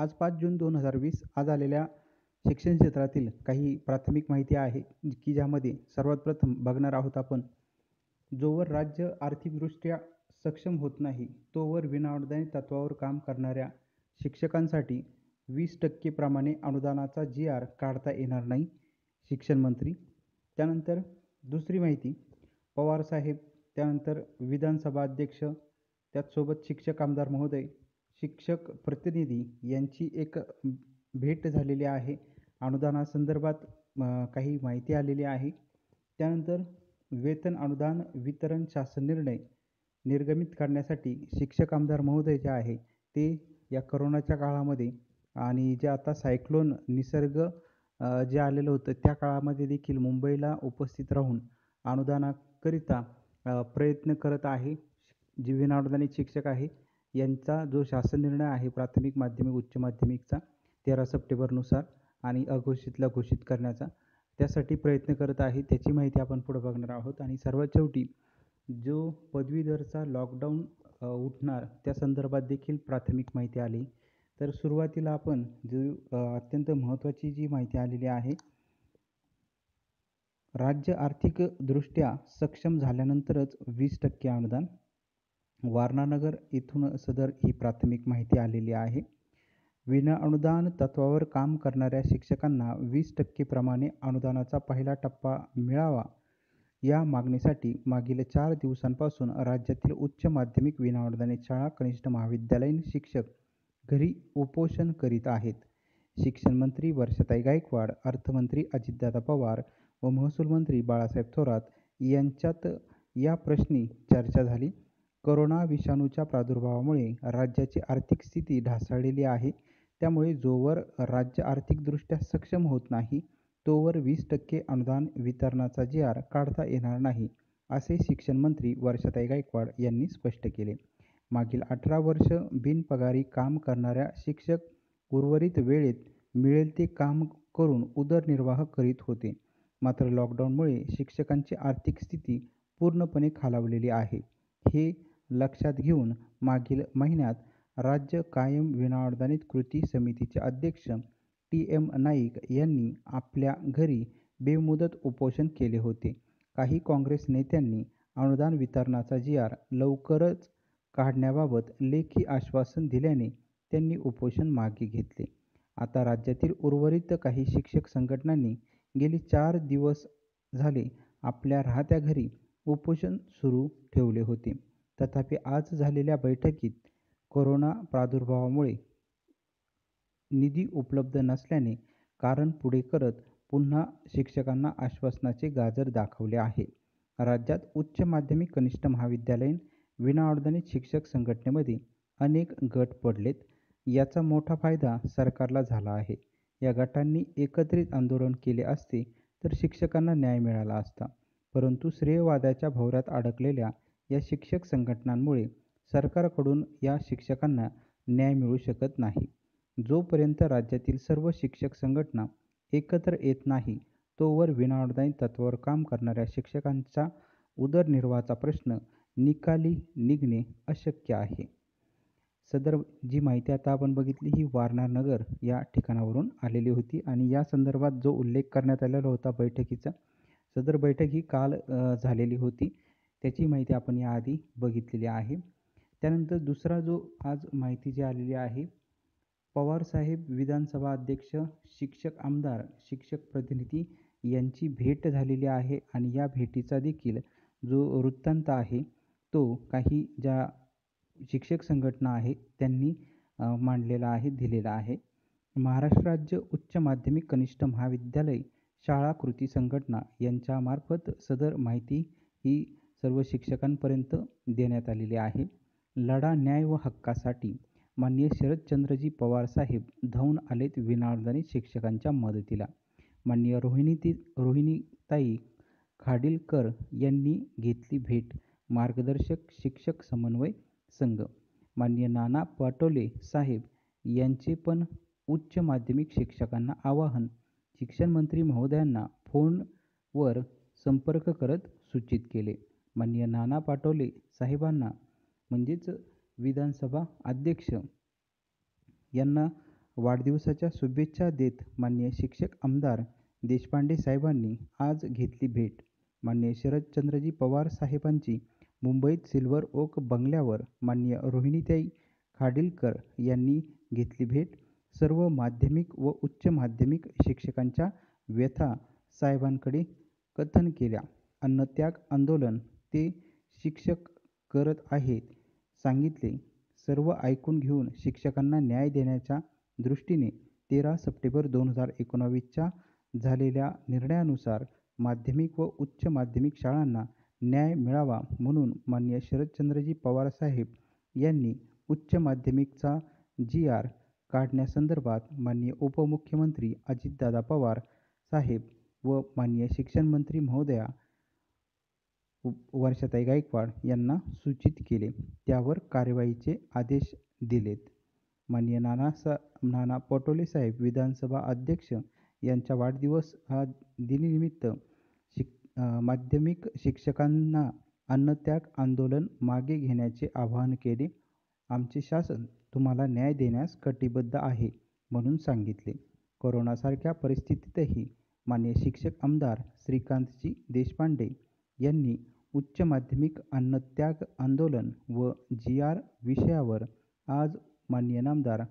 आज 5 जून 2020 आज आलेल्या शिक्षण क्षेत्रातील काही प्राथमिक माहिती आहे, की ज्यामध्ये सर्वात प्रथम बघणार आहोत आपण. जोवर राज्य आर्थिकदृष्ट्या सक्षम होत नाही, तोवर विनाअनुदानित तत्त्वावर काम करणाऱ्या शिक्षकांसाठी 20% प्रमाणे अनुदानाचा जी.आर. काढता येणार नाही, शिक्षण मंत्री. त्यानंतर दुसरी माहिती, पवारसाहेब, त्यानंतर विधानसभा अध्यक्ष, त्याचसोबत शिक्षक आमदार महोदय, शिक्षक प्रतिनिधी यांची एक भेट झालेली आहे. अनुदानासंदर्भात काही माहिती आलेली आहे. त्यानंतर वेतन अनुदान वितरण शासन निर्णय निर्गमित करण्यासाठी शिक्षक आमदार महोदय जे आहे ते या करोनाच्या काळामध्ये आणि जे आता सायक्लोन निसर्ग जे आलेलं होतं त्या काळामध्ये देखील मुंबईला उपस्थित राहून अनुदानाकरिता प्रयत्न करत आहे. जे विनाअनुदानित शिक्षक आहे यांचा जो शासन निर्णय आहे प्राथमिक, माध्यमिक, उच्च माध्यमिकचा 13 सप्टेंबरनुसार आणि अघोषितला घोषित करण्याचा, त्यासाठी प्रयत्न करत आहे. त्याची माहिती आपण पुढे बघणार आहोत. आणि सर्वात शेवटी जो पदवीधरचा लॉकडाऊन उठणार त्या संदर्भात देखील प्राथमिक माहिती आली. तर सुरुवातीला आपण जो अत्यंत महत्त्वाची जी माहिती आलेली आहे, राज्य आर्थिकदृष्ट्या सक्षम झाल्यानंतरच 20% अनुदान. वारणानगर येथून सदर ही प्राथमिक माहिती आलेली आहे. विनाअनुदान तत्त्वावर काम करणाऱ्या शिक्षकांना 20% प्रमाणे अनुदानाचा पहिला टप्पा मिळावा या मागणीसाठी मागील 4 दिवसांपासून राज्यातील उच्च माध्यमिक विनाअनुदानित शाळा, कनिष्ठ महाविद्यालयीन शिक्षक घरी उपोषण करीत आहेत. शिक्षण मंत्री वर्षाताई गायकवाड, अर्थमंत्री अजितदादा पवार व महसूल मंत्री बाळासाहेब थोरात यांच्यात या प्रश्नी चर्चा झाली. कोरोना विषाणूच्या प्रादुर्भावामुळे राज्याची आर्थिक स्थिती ढासळलेली आहे. त्यामुळे जोवर राज्य आर्थिकदृष्ट्या सक्षम होत नाही, तोवर 20% अनुदान वितरणाचा जी.आर. काढता येणार नाही, असे शिक्षण मंत्री वर्षाताई गायकवाड यांनी स्पष्ट केले. मागील 18 वर्ष बिनपगारी काम करणाऱ्या शिक्षक उर्वरित वेळेत मिळेल ते काम करून उदरनिर्वाह करीत होते. मात्र लॉकडाऊनमुळे शिक्षकांची आर्थिक स्थिती पूर्णपणे खालावलेली आहे. हे लक्षात घेऊन मागील महिन्यात राज्य कायम विनाअनुदानित कृती समितीचे अध्यक्ष टी.एम. नाईक यांनी आपल्या घरी बेमुदत उपोषण केले होते. काही काँग्रेस नेत्यांनी अनुदान वितरणाचा जी.आर. लवकरच काढण्याबाबत लेखी आश्वासन दिल्याने त्यांनी उपोषण मागे घेतले. आता राज्यातील उर्वरित काही शिक्षक संघटनांनी गेली 4 दिवस झाले आपल्या राहत्या घरी उपोषण सुरू ठेवले होते. तथापि आज झालेल्या बैठकीत कोरोना प्रादुर्भावामुळे निधी उपलब्ध नसल्याने कारण पुढे करत पुन्हा शिक्षकांना आश्वासनाचे गाजर दाखवले आहे. राज्यात उच्च माध्यमिक, कनिष्ठ महाविद्यालयीन विनाअनुदानित शिक्षक संघटनेमध्ये अनेक गट पडलेत. याचा मोठा फायदा सरकारला झाला आहे. या गटांनी एकत्रित आंदोलन केले असते तर शिक्षकांना न्याय मिळाला असता. परंतु श्रेयवादाच्या भोवऱ्यात अडकलेल्या या शिक्षक संघटनांमुळे सरकारकडून या शिक्षकांना न्याय मिळू शकत नाही. जोपर्यंत राज्यातील सर्व शिक्षक संघटना एकत्र येत नाही, तोवर विनाअनुदानित तत्त्वावर काम करणाऱ्या शिक्षकांचा उदरनिर्वाहाचा प्रश्न निकाली निघणे अशक्य आहे. सदर जी माहिती आता आपण बघितली ही वारणानगर या ठिकाणावरून आलेली होती आणि या संदर्भात जो उल्लेख करण्यात आलेला होता बैठकीचा, सदर बैठक ही काल झालेली होती. त्याची माहिती आपण याआधी बघितलेली आहे. त्यानंतर दुसरा जो आज माहिती जी आलेली आहे, पवारसाहेब, विधानसभा अध्यक्ष, शिक्षक आमदार, शिक्षक प्रतिनिधी यांची भेट झालेली आहे आणि या भेटीचा देखील जो वृत्तांत आहे तो काही ज्या शिक्षक संघटना आहेत त्यांनी मांडलेला आहे, दिलेला आहे. महाराष्ट्र राज्य उच्च माध्यमिक, कनिष्ठ महाविद्यालय शाळा कृती संघटना यांच्यामार्फत सदर माहिती ही सर्व शिक्षकांपर्यंत देण्यात आलेली आहे. लढा न्याय व हक्कासाठी माननीय शरदचंद्रजी पवार साहेब धावून आलेत विनाअनुदानित शिक्षकांच्या मदतीला. माननीय रोहिणीताई खाडीलकर यांनी घेतली भेट. मार्गदर्शक शिक्षक समन्वय संघ माननीय नाना पटोले साहेब यांचे पण उच्च माध्यमिक शिक्षकांना आवाहन. शिक्षण मंत्री महोदयांना फोनवर संपर्क करत सूचित केले. माननीय नाना पटोले साहेबांना म्हणजेच विधानसभा अध्यक्ष यांना वाढदिवसाच्या शुभेच्छा देत माननीय शिक्षक आमदार देशपांडे साहेबांनी आज घेतली भेट. माननीय शरदचंद्रजी पवार साहेबांची मुंबईत सिल्व्हर ओक बंगल्यावर माननीय रोहिणीताई खाडिलकर यांनी घेतली भेट. सर्व माध्यमिक व उच्च माध्यमिक शिक्षकांच्या व्यथा साहेबांकडे कथन केल्या. अन्नत्याग आंदोलन ते शिक्षक करत आहेत सांगितले. सर्व ऐकून घेऊन शिक्षकांना न्याय देण्याच्या दृष्टीने 13 सप्टेंबर 2019च्या झालेल्या निर्णयानुसार माध्यमिक व उच्च माध्यमिक शाळांना न्याय मिळावा म्हणून माननीय शरदचंद्रजी पवार साहेब यांनी उच्च माध्यमिकचा GR काढण्यासंदर्भात माननीय उपमुख्यमंत्री अजितदादा पवार साहेब व माननीय शिक्षण मंत्री महोदया वर्षाताई गायकवाड यांना सूचित केले. त्यावर कार्यवाहीचे आदेश दिलेत. माननीय नाना पटोले साहेब विधानसभा अध्यक्ष यांच्या वाढदिवस दिनानिमित्त माध्यमिक शिक्षकांना अन्नत्याग आंदोलन मागे घेण्याचे आवाहन केले. आमचे शासन तुम्हाला न्याय देण्यास कटिबद्ध आहे म्हणून सांगितले. कोरोनासारख्या परिस्थितीतही माननीय शिक्षक आमदार श्रीकांतजी देशपांडे यांनी उच्च माध्यमिक अन्नत्याग आंदोलन व GR विषयावर आज माननीय नामदार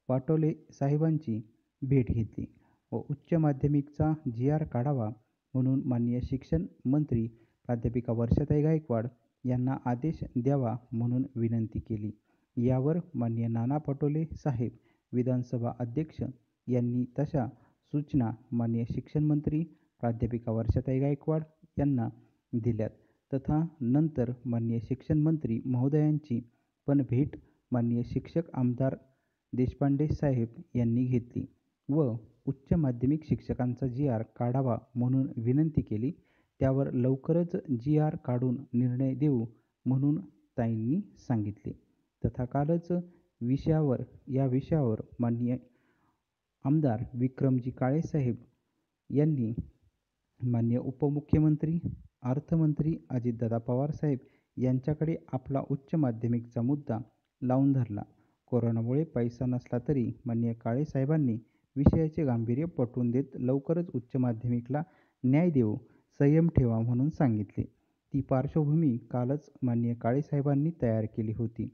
पटोले साहेबांची भेट घेतली व उच्च माध्यमिकचा GR काढावा म्हणून माननीय शिक्षण मंत्री प्राध्यापिका वर्षाताई गायकवाड यांना आदेश द्यावा म्हणून विनंती केली. यावर माननीय नाना पटोले साहेब विधानसभा अध्यक्ष यांनी तशा सूचना माननीय शिक्षण मंत्री प्राध्यापिका वर्षाताई गायकवाड यांना दिल्यात. तथा नंतर माननीय शिक्षण मंत्री महोदयांची पण भेट माननीय शिक्षक आमदार देशपांडे साहेब यांनी घेतली व उच्च माध्यमिक शिक्षकांचा GR काढावा म्हणून विनंती केली. त्यावर लवकरच GR काढून निर्णय देऊ म्हणून ताईंनी सांगितले. तथा कालच या विषयावर माननीय आमदार विक्रमजी काळे साहेब यांनी माननीय उपमुख्यमंत्री अर्थमंत्री अजितदादा पवार साहेब यांच्याकडे आपला उच्च माध्यमिकचा मुद्दा लावून धरला. कोरोनामुळे पैसा नसला तरी माननीय काळे साहेबांनी विषयाचे गांभीर्य पटवून देत लवकरच उच्च माध्यमिकला न्याय देऊ, संयम ठेवा म्हणून सांगितले. ती पार्श्वभूमी कालच माननीय काळे साहेबांनी तयार केली होती.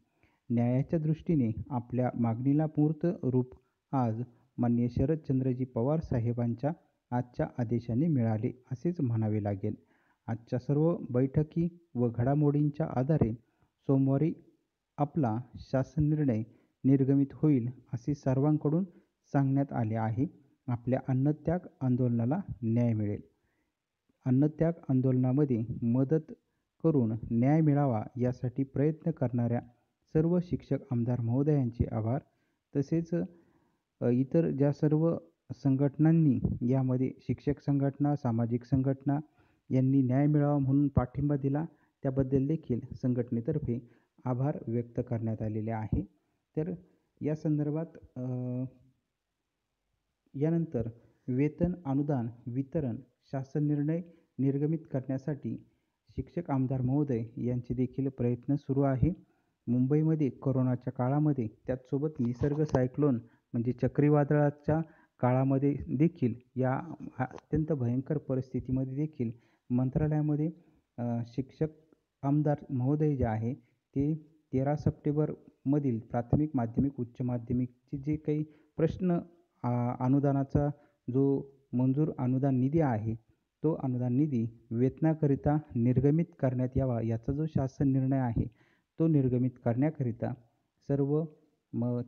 न्यायाच्या दृष्टीने आपल्या मागणीला मूर्त रूप आज माननीय शरदचंद्रजी पवार साहेबांच्या आजच्या आदेशाने मिळाले असेच म्हणावे लागेल. आजच्या सर्व बैठकी व घडामोडींच्या आधारे सोमवारी आपला शासन निर्णय निर्गमित होईल असे सर्वांकडून सांगण्यात आले आहे. आपल्या अन्नत्याग आंदोलनाला न्याय मिळेल. अन्नत्याग आंदोलनामध्ये मदत करून न्याय मिळावा यासाठी प्रयत्न करणाऱ्या सर्व शिक्षक आमदार महोदयांचे आभार. तसेच इतर ज्या सर्व संघटनांनी यामध्ये शिक्षक संघटना, सामाजिक संघटना यांनी न्याय मिळावा म्हणून पाठिंबा दिला त्याबद्दल देखील संघटनेतर्फे आभार व्यक्त करण्यात आलेले आहे. तर या संदर्भात यानंतर वेतन अनुदान वितरण शासन निर्णय निर्गमित करण्यासाठी शिक्षक आमदार महोदय यांचे देखील प्रयत्न सुरू आहे. मुंबईमध्ये कोरोनाच्या काळामध्ये त्याचसोबत निसर्ग सायक्लोन म्हणजे चक्रीवादळाच्या काळामध्ये देखील या अत्यंत भयंकर परिस्थितीमध्ये देखील मंत्रालयामध्ये शिक्षक आमदार महोदय जे आहे ते 13 सप्टेंबरमधील प्राथमिक माध्यमिक उच्च माध्यमिकचे जे काही प्रश्न अनुदानाचा जो मंजूर अनुदान निधी आहे तो अनुदान निधी वेतनाकरिता निर्गमित करण्यात यावा याचा जो शासन निर्णय आहे तो निर्गमित करण्याकरिता सर्व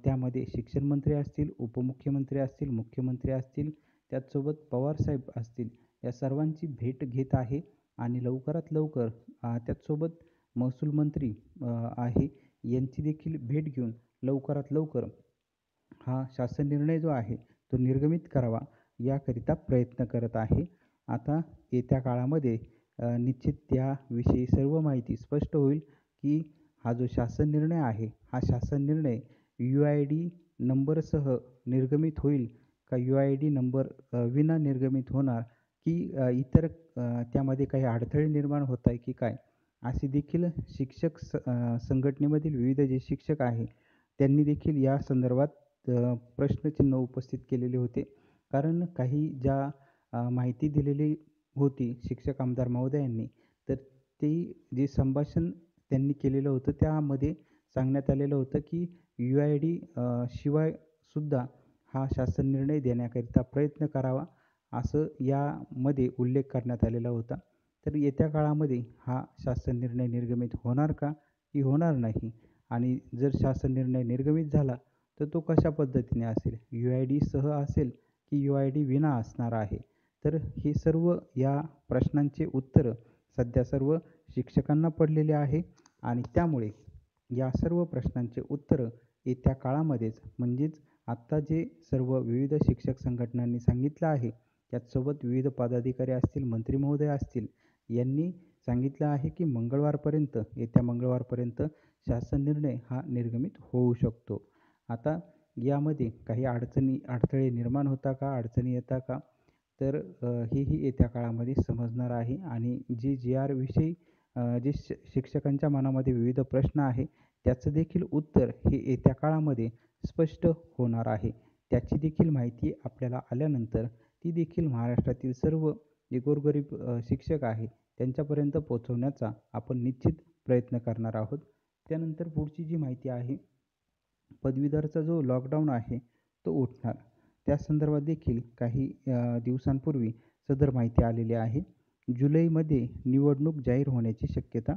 त्यामध्ये शिक्षण मंत्री असतील, उपमुख्यमंत्री असतील, मुख्यमंत्री असतील, त्याचसोबत पवारसाहेब असतील या सर्वांची भेट घेत आहे आणि लवकरात लवकर त्याचसोबत महसूल मंत्री आहे यांची देखील भेट घेऊन लवकरात लवकर हा शासन निर्णय जो आहे तो निर्गमित करावा याकरिता प्रयत्न करत आहे. आता येत्या काळामध्ये निश्चित त्याविषयी सर्व माहिती स्पष्ट होईल की हा जो शासन निर्णय आहे हा शासन निर्णय UID नंबरसह निर्गमित होईल का UID नंबर विना निर्गमित होणार की इतर त्यामध्ये काही अडथळे निर्माण होत आहे की काय असे देखील शिक्षक संघटनेमधील विविध जे शिक्षक आहे त्यांनी देखील या संदर्भात प्रश्नचिन्ह उपस्थित केलेले होते. कारण काही ज्या माहिती दिलेली होती शिक्षक आमदार महोदयांनी, तर ते जे संभाषण त्यांनी केलेलं होतं त्यामध्ये सांगण्यात आलेलं होतं की UID शिवाय सुद्धा हा शासन निर्णय देण्याकरिता प्रयत्न करावा, असं यामध्ये उल्लेख करण्यात आलेला होता. तर येत्या काळामध्ये हा शासन निर्णय निर्गमित होणार का, की होणार नाही? आणि जर शासन निर्णय निर्गमित झाला, तर तो कशा पद्धतीने असेल? UID सह असेल, की UID विना असणार आहे? तर हे सर्व या प्रश्नांचे उत्तरं सध्या सर्व शिक्षकांना पडलेले आहे आणि त्यामुळे या सर्व प्रश्नांचे उत्तरं येत्या काळामध्येच म्हणजेच आत्ता जे सर्व विविध शिक्षक संघटनांनी सांगितलं आहे, त्याचसोबत विविध पदाधिकारी असतील, मंत्री महोदय असतील, यांनी सांगितलं आहे की येत्या मंगळवारपर्यंत शासन निर्णय हा निर्गमित होऊ शकतो. आता यामध्ये काही अडथळे निर्माण होता का, अडचणी येतात का? तर हेही येत्या काळामध्ये समजणार आहे आणि जे GR विषयी जे शिक्षकांच्या मनामध्ये विविध प्रश्न आहे, त्याचं देखील उत्तर हे येत्या काळामध्ये स्पष्ट होणार आहे. त्याची देखील माहिती आपल्याला आल्यानंतर ती देखील महाराष्ट्रातील सर्व जे गोरगरीब शिक्षक आहे त्यांच्यापर्यंत पोहोचवण्याचा आपण निश्चित प्रयत्न करणार आहोत. त्यानंतर पुढची जी माहिती आहे, पदवीधरचा जो लॉकडाऊन आहे तो उठणार. त्या संदर्भात देखील काही दिवसांपूर्वी सदर माहिती आलेली आहे. जुलैमध्ये निवडणूक जाहीर होण्याची शक्यता.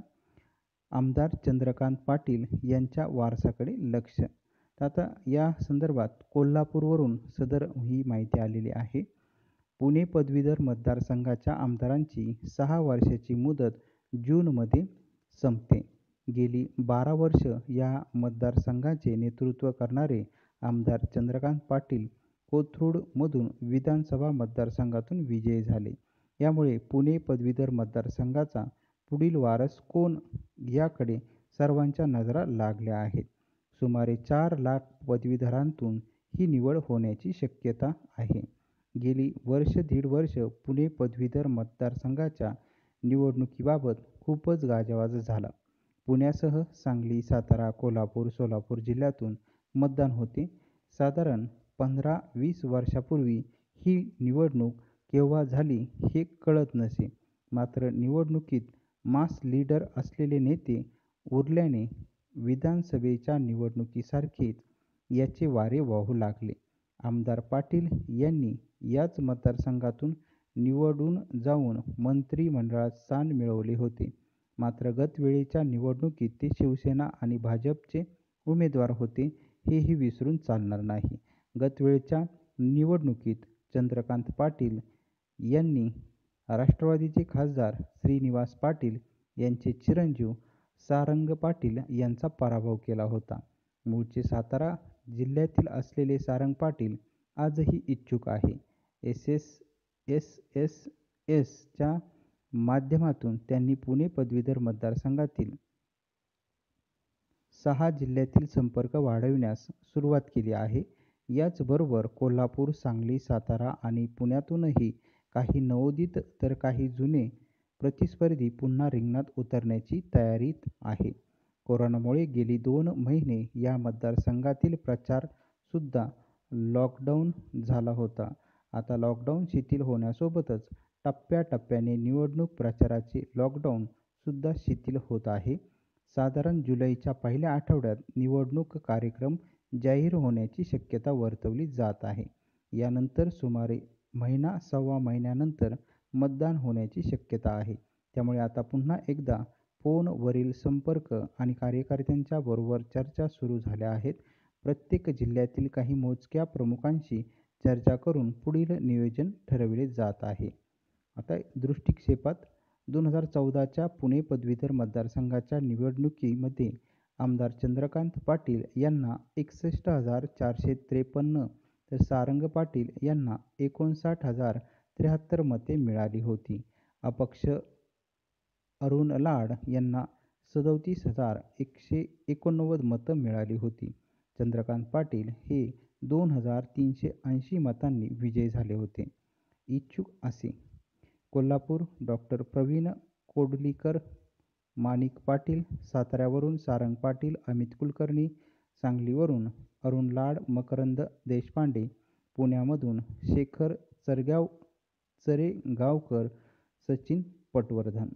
आमदार चंद्रकांत पाटील यांच्या वारसाकडे लक्ष. तर आता या संदर्भात कोल्हापूरवरून सदर ही माहिती आलेली आहे. पुणे पदवीधर मतदारसंघाच्या आमदारांची 6 वर्षाची मुदत जूनमध्ये संपते. गेली 12 वर्ष या मतदारसंघाचे नेतृत्व करणारे आमदार चंद्रकांत पाटील कोथरूडमधून विधानसभा मतदारसंघातून विजयी झाले. यामुळे पुणे पदवीधर मतदारसंघाचा पुढील वारस कोण याकडे सर्वांच्या नजरा लागल्या आहेत. सुमारे 4 लाख पदवीधरांतून ही निवड होण्याची शक्यता आहे. गेली दीड वर्ष पुणे पदवीधर मतदारसंघाच्या निवडणुकीबाबत खूपच गाजावाजा झाला. पुण्यासह सांगली, सातारा, कोल्हापूर, सोलापूर जिल्ह्यातून मतदान होते. साधारण 15-20 वर्षापूर्वी ही निवडणूक केव्हा झाली हे कळत नसे. मात्र निवडणुकीत मास लीडर असलेले नेते उरल्याने विधानसभेच्या निवडणुकीसारखेच याचे वारे वाहू लागले. आमदार पाटील यांनी याच मतदारसंघातून निवडून जाऊन मंत्रिमंडळात स्थान मिळवले होते. मात्र गतवेळेच्या निवडणुकीत ते शिवसेना आणि भाजपचे उमेदवार होते, हेही विसरून चालणार नाही. गतवेळच्या निवडणुकीत चंद्रकांत पाटील यांनी राष्ट्रवादीचे खासदार श्रीनिवास पाटील यांचे चिरंजीव सारंग पाटील यांचा पराभव केला होता. मूळचे सातारा जिल्ह्यातील असलेले सारंग पाटील आजही इच्छुक आहे. SSSSच्या माध्यमातून त्यांनी पुणे पदवीधर मतदारसंघातील 6 जिल्ह्यातील संपर्क वाढविण्यास सुरुवात केली आहे. याचबरोबर कोल्हापूर, सांगली, सातारा आणि पुण्यातूनही काही नवोदित तर काही जुने प्रतिस्पर्धी पुन्हा रिंगणात उतरण्याची तयारीत आहे. कोरोनामुळे गेली 2 महिने या मतदारसंघातील प्रचार सुद्धा लॉकडाऊन झाला होता. आता लॉकडाऊन शिथिल होण्यासोबतच टप्प्याटप्प्याने निवडणूक प्रचाराचे लॉकडाऊन सुद्धा शिथिल होत आहे. साधारण जुलैच्या पहिल्या आठवड्यात निवडणूक कार्यक्रम जाहीर होण्याची शक्यता वर्तवली जात आहे. यानंतर सुमारे सव्वा महिन्यानंतर मतदान होण्याची शक्यता आहे. त्यामुळे आता पुन्हा एकदा फोनवरील संपर्क आणि कार्यकर्त्यांच्या बरोबर चर्चा सुरू झाल्या आहेत. प्रत्येक जिल्ह्यातील काही मोजक्या प्रमुखांशी चर्चा करून पुढील नियोजन ठरवले जात आहे. आता दृष्टिक्षेपात 2014च्या पुणे पदवीधर मतदारसंघाच्या निवडणुकीमध्ये आमदार चंद्रकांत पाटील यांना 61,453 तर सारंग पाटील यांना 59,073 मते मिळाली होती. अपक्ष अरुण लाड यांना 37,189 मतं मिळाली होती. चंद्रकांत पाटील हे 2,380 मतांनी विजयी झाले होते. इच्छुक असे कोल्हापूर डॉ. प्रवीण कोडलीकर, माणिक पाटील, साताऱ्यावरून सारंग पाटील, अमित कुलकर्णी, सांगलीवरून अरुण लाड, मकरंद देशपांडे पुण्यामधून, शेखर चरेगावकर, सचिन पटवर्धन.